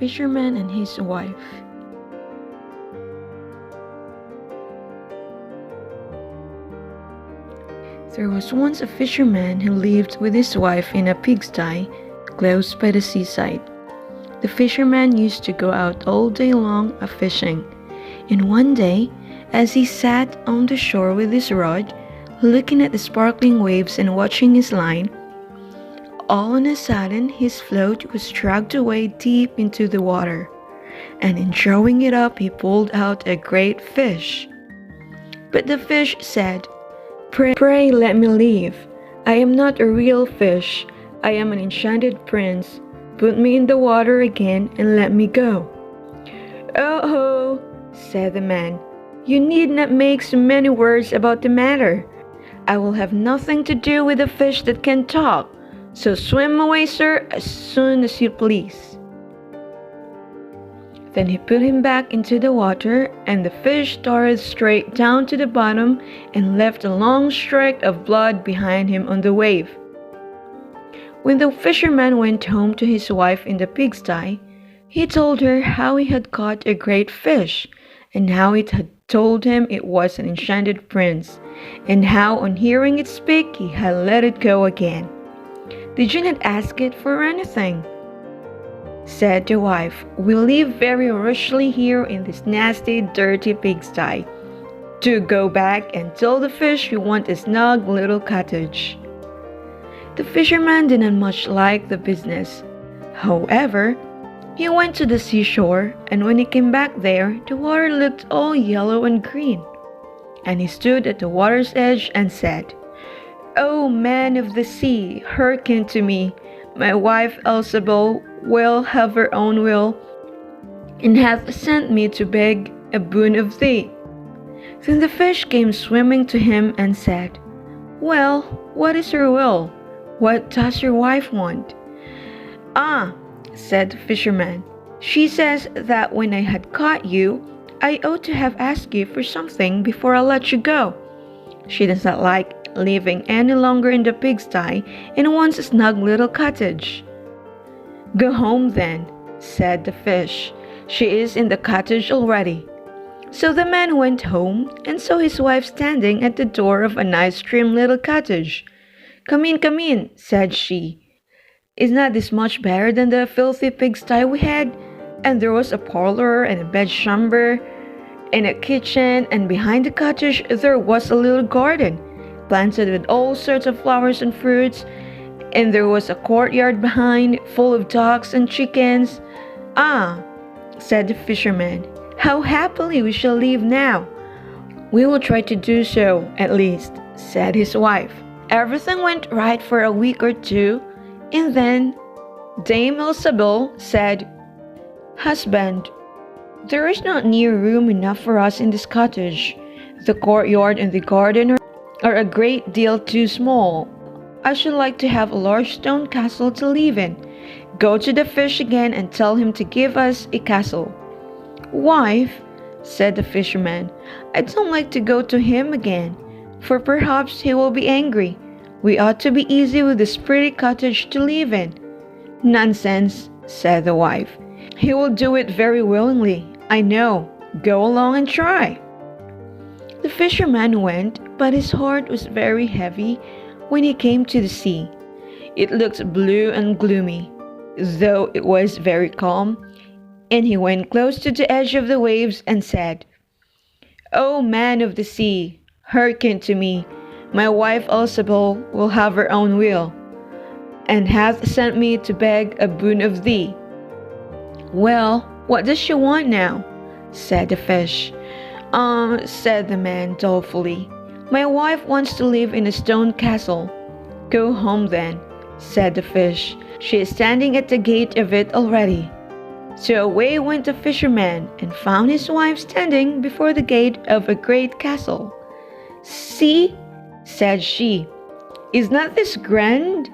Fisherman and His Wife. There was once a fisherman who lived with his wife in a pigsty close by the seaside. The fisherman used to go out all day long a-fishing, and one day, as he sat on the shore with his rod, looking at the sparkling waves and watching his line, all on a sudden his float was dragged away deep into the water, and in drawing it up he pulled out a great fish. But the fish said, Pray let me leave. I am not a real fish. I am an enchanted prince. Put me in the water again and let me go." "Oh," said the man, "you need not make so many words about the matter. I will have nothing to do with a fish that can talk. So swim away, sir, as soon as you please." Then he put him back into the water, and the fish started straight down to the bottom and left a long streak of blood behind him on the wave. When the fisherman went home to his wife in the pigsty, he told her how he had caught a great fish, and how it had told him it was an enchanted prince, and how on hearing it speak he had let it go again. "Did you not ask it for anything?" said the wife. "We live very richly here in this nasty, dirty pigsty. Do go back and tell the fish you want a snug little cottage." The fisherman did not much like the business. However, he went to the seashore, and when he came back there, the water looked all yellow and green. And he stood at the water's edge and said, "O man of the sea, hearken to me. My wife Elzebul will have her own will, and hath sent me to beg a boon of thee." Then the fish came swimming to him and said, "Well, what is your will? What does your wife want?" "Ah," said the fisherman, "she says that when I had caught you, I ought to have asked you for something before I let you go. She does not like living any longer in the pigsty and wants a snug little cottage." "Go home then," said the fish. "She is in the cottage already." So the man went home and saw his wife standing at the door of a nice trim little cottage. Come in," said she. "Is not this much better than the filthy pigsty we had?" And there was a parlor and a bedchamber and a kitchen, and behind the cottage there was a little garden, planted with all sorts of flowers and fruits, and there was a courtyard behind, full of ducks and chickens. "Ah," said the fisherman, "how happily we shall live now." "We will try to do so, at least," said his wife. Everything went right for a week or two, and then Dame Elzebul said, "Husband, there is not near room enough for us in this cottage. The courtyard and the garden are a great deal too small. I should like to have a large stone castle to live in. Go to the fish again and tell him to give us a castle." "Wife," said the fisherman, "I don't like to go to him again, for perhaps he will be angry. We ought to be easy with this pretty cottage to live in." "Nonsense," said the wife. "He will do it very willingly, I know. Go along and try." The fisherman went, but his heart was very heavy when he came to the sea. It looked blue and gloomy, though it was very calm, and he went close to the edge of the waves and said, "O man of the sea, hearken to me. My wife Elzebul will have her own will, and hath sent me to beg a boon of thee." "Well, what does she want now?" said the fish. Said the man dolefully, "My wife wants to live in a stone castle." "Go home then," said the fish. "She is standing at the gate of it already." So away went the fisherman, and found his wife standing before the gate of a great castle. "See," said she, "is not this grand?"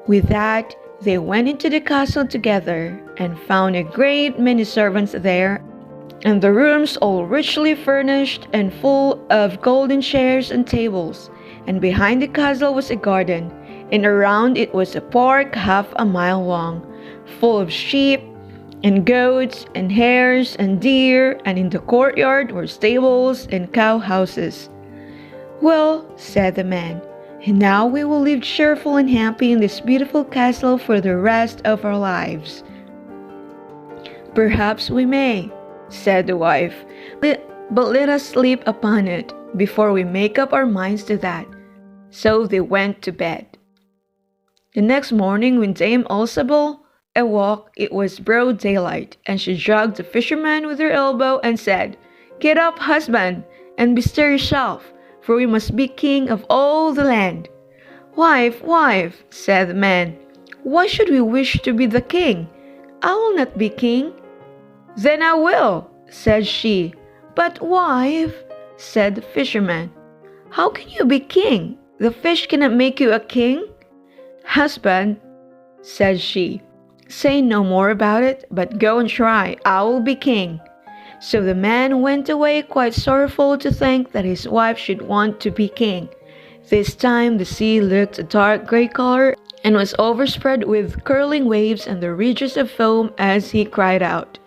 With that, they went into the castle together, and found a great many servants there, and the rooms all richly furnished and full of golden chairs and tables. And behind the castle was a garden, and around it was a park half a mile long, full of sheep and goats, and hares, and deer, and in the courtyard were stables and cow houses. "Well," said the man, "and now we will live cheerful and happy in this beautiful castle for the rest of our lives." "Perhaps we may," said the wife, "but let us sleep upon it before we make up our minds to that." So they went to bed. The next morning, when Dame Elzebul awoke, it was broad daylight, and she dragged the fisherman with her elbow and said, "Get up, husband, and bestir yourself, for we must be king of all the land." "Wife, wife," said the man, "why should we wish to be the king? I will not be king." "Then I will," said she. "But wife," said the fisherman, "how can you be king? The fish cannot make you a king." "Husband," said she, "say no more about it, but go and try. I will be king." So the man went away quite sorrowful to think that his wife should want to be king. This time the sea looked a dark gray color and was overspread with curling waves and the ridges of foam as he cried out,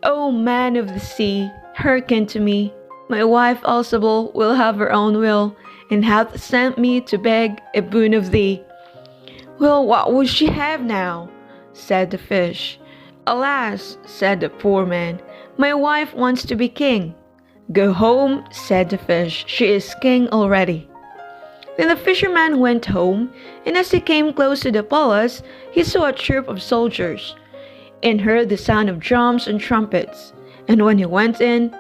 "O man of the sea, hearken to me. My wife Elzebul will have her own will, and hath sent me to beg a boon of thee." "Well, what would she have now?" said the fish. "Alas," said the poor man, "my wife wants to be king." "Go home," said the fish, "she is king already." Then the fisherman went home, and as he came close to the palace, he saw a troop of soldiers, and heard the sound of drums and trumpets. And when he went in,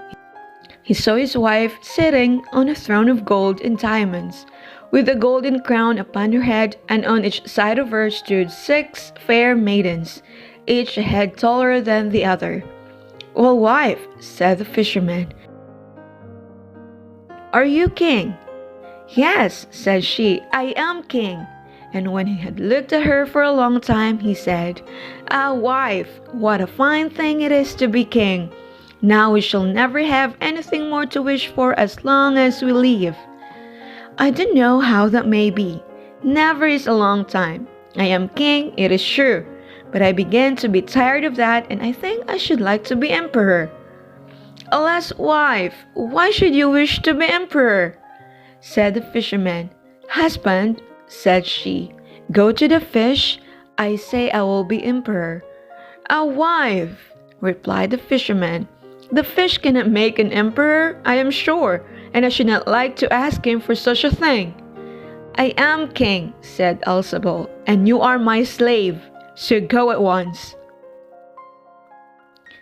he saw his wife sitting on a throne of gold and diamonds, with a golden crown upon her head, and on each side of her stood 6 fair maidens, each a head taller than the other. "Well, wife," said the fisherman, "are you king?" "Yes," said she, "I am king." And when he had looked at her for a long time, he said, "Ah, wife, what a fine thing it is to be king! Now we shall never have anything more to wish for as long as we live." "I don't know how that may be. Never is a long time. I am king, it is true, but I begin to be tired of that, and I think I should like to be emperor." "Alas, wife, why should you wish to be emperor?" said the fisherman. "Husband," said she, "go to the fish. I say I will be emperor." "Ah, wife," replied the fisherman, "the fish cannot make an emperor, I am sure, and I should not like to ask him for such a thing." "I am king," said Elzebul, "and you are my slave, so go at once."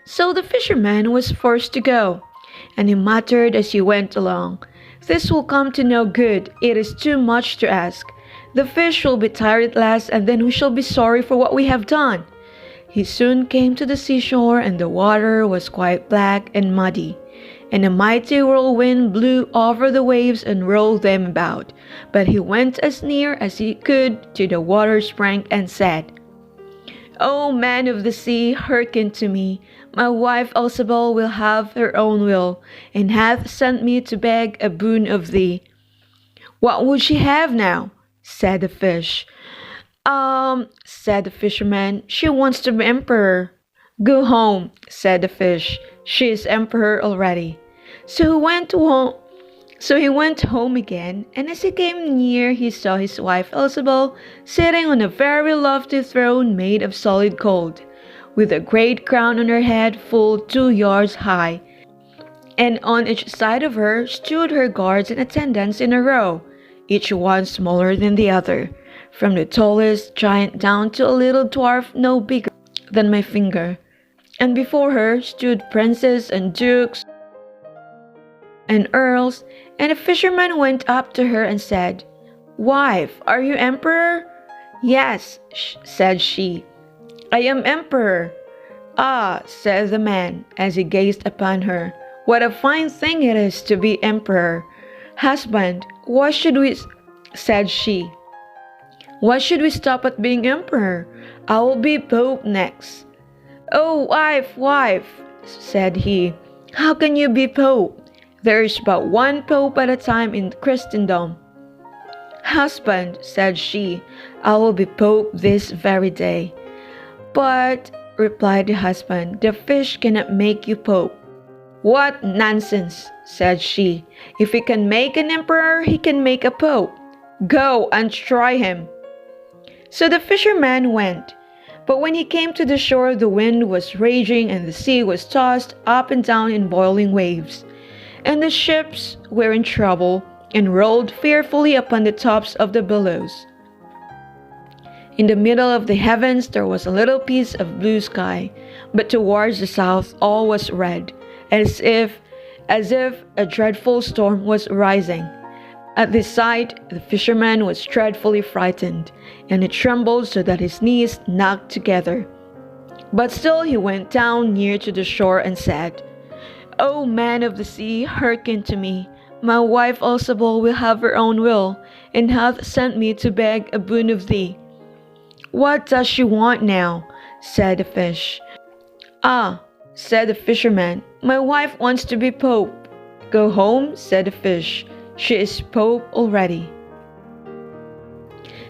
So the fisherman was forced to go, and he muttered as he went along, "This will come to no good. It is too much to ask. The fish will be tired at last, and then we shall be sorry for what we have done." He soon came to the seashore, and the water was quite black and muddy, and a mighty whirlwind blew over the waves and rolled them about. But he went as near as he could to the water's brink and said, "O man of the sea, hearken to me. My wife Elzebul will have her own will, and hath sent me to beg a boon of thee." "What would she have now?" said the fish. Said the fisherman, "she wants to be emperor." "Go home," said the fish, "she is emperor already." So he went home again, and as he came near he saw his wife Elzebul sitting on a very lofty throne made of solid gold, with a great crown on her head full 2 yards high, and on each side of her stood her guards and attendants in a row, each one smaller than the other, from the tallest giant down to a little dwarf no bigger than my finger. And before her stood princes and dukes and earls, and a fisherman went up to her and said, "Wife, are you emperor?" "Yes," said she, "I am emperor." "Ah," said the man, as he gazed upon her, "what a fine thing it is to be emperor." "Husband, why should we," said she, "why should we stop at being emperor? I will be pope next." "Oh, wife," said he, "how can you be pope? There is but one pope at a time in Christendom." "Husband," said she, "I will be pope this very day." "But," replied the husband. "The fish cannot make you pope." "What nonsense," said she. "If he can make an emperor, he can make a pope. Go and try him." So the fisherman went. But when he came to the shore, the wind was raging and the sea was tossed up and down in boiling waves. And the ships were in trouble and rolled fearfully upon the tops of the billows. In the middle of the heavens there was a little piece of blue sky, but towards the south all was red, as if a dreadful storm was rising. At this sight, the fisherman was dreadfully frightened, and he trembled so that his knees knocked together. But still he went down near to the shore and said, "O man of the sea, hearken to me. My wife Elzebul will have her own will, and hath sent me to beg a boon of thee." "What does she want now?" said the fish. "Ah," said the fisherman, "my wife wants to be pope." "Go home," said the fish. "She is pope already."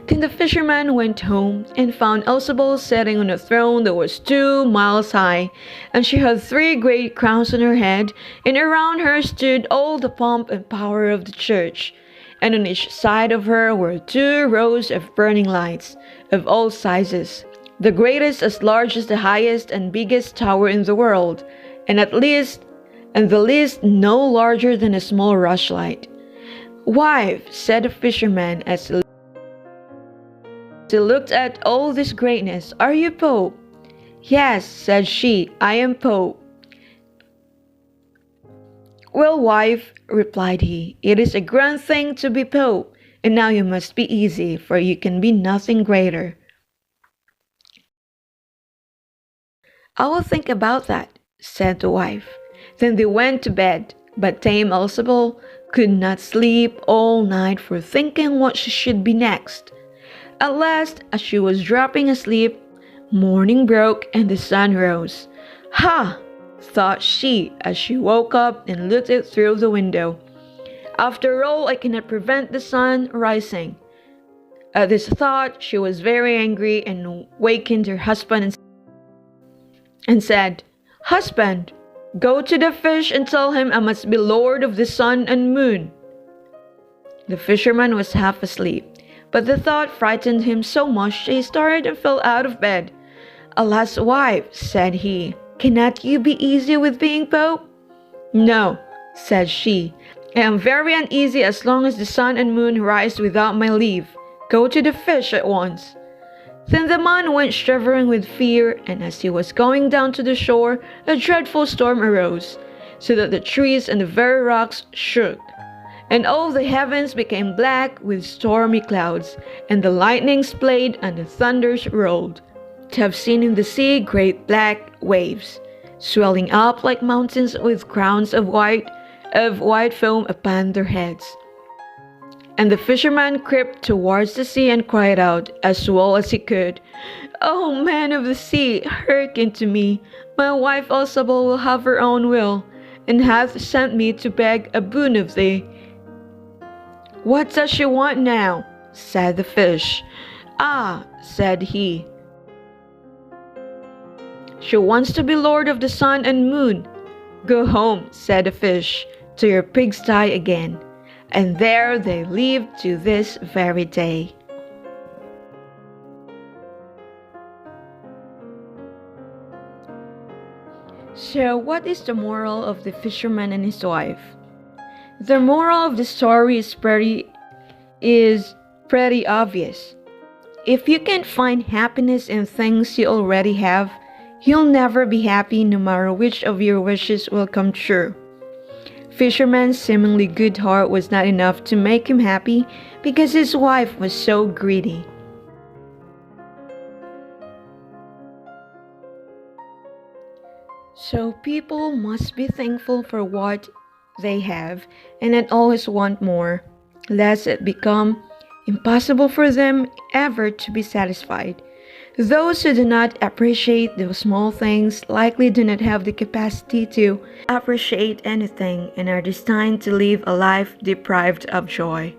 Then the fisherman went home and found Elzebul sitting on a throne that was 2 miles high, and she had 3 great crowns on her head, and around her stood all the pomp and power of the church. And on each side of her were 2 rows of burning lights, of all sizes, the greatest as large as the highest and biggest tower in the world, and the least no larger than a small rushlight. "Wife," said the fisherman as he looked at all this greatness, "are you pope?" "Yes," said she, "I am pope." "Well, wife," replied he, "it is a grand thing to be pope, and now you must be easy, for you can be nothing greater." "I will think about that," said the wife. Then they went to bed, but Dame Elzebul could not sleep all night for thinking what she should be next. At last, as she was dropping asleep, morning broke and the sun rose. "Ha!" thought she as she woke up and looked out through the window. "After all, I cannot prevent the sun rising." At this thought, she was very angry and wakened her husband and said, "Husband, go to the fish and tell him I must be lord of the sun and moon." The fisherman was half asleep, but the thought frightened him so much that he started and fell out of bed. "Alas, wife," said he, "cannot you be easy with being pope?" "No," said she, "I am very uneasy as long as the sun and moon rise without my leave. Go to the fish at once." Then the man went shivering with fear, and as he was going down to the shore, a dreadful storm arose, so that the trees and the very rocks shook. And all the heavens became black with stormy clouds, and the lightnings played and the thunders rolled. To have seen in the sea great black waves, swelling up like mountains with crowns of white foam upon their heads. And the fisherman crept towards the sea and cried out, as well as he could, "O man of the sea, hearken to me. My wife Elzebul will have her own will, and hath sent me to beg a boon of thee." "What does she want now?" said the fish. "Ah," said he, "she wants to be lord of the sun and moon." "Go home," said the fish, "to your pigsty again." And there they live to this very day. So, what is the moral of the fisherman and his wife? The moral of the story is pretty obvious. If you can't find happiness in things you already have, you'll never be happy no matter which of your wishes will come true. Fisherman's seemingly good heart was not enough to make him happy because his wife was so greedy. So people must be thankful for what they have and not always want more, lest it become impossible for them ever to be satisfied. Those who do not appreciate those small things likely do not have the capacity to appreciate anything and are destined to live a life deprived of joy.